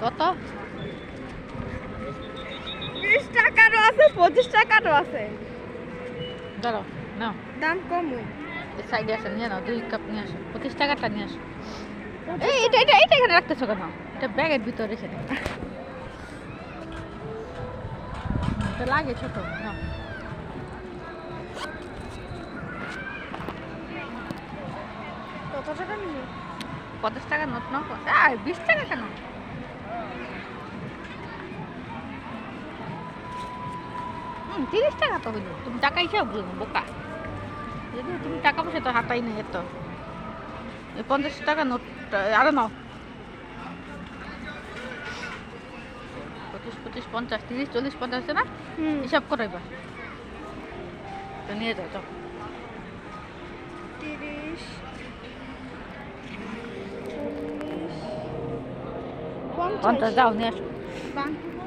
কত? 30 টাকারও আছে 25 টাকারও আছে। দাঁড়াও নাও, দাম কম ওই। এই সাইডে আসে নিয়ে নাও, 2 কাপ নিয়ে আসো, 25 টাকারটা নিয়ে আসো। এই এটা এখানে রাখতেছো কেন? এটা ব্যাগের ভিতরে রেখে দাও। এটা লাগে ছোট নাও। কত টাকা নিবে? 50 টাকা নোট নাও। 20 টাকা কেন? 30 টাকা তো হইলো। তুমি টাকা হিসাব বলবো বোকা। যদি তুমি টাকা পয়সা তো হাতাই নেই এত। এই 50 টাকা নোট আরো নাও। 25, 25, 50, 30, 40, 50 আছে না? হিসাব করো এবার। তো নিয়ে যাও যাও। 30 50 যাও নিয়ে আসো। 50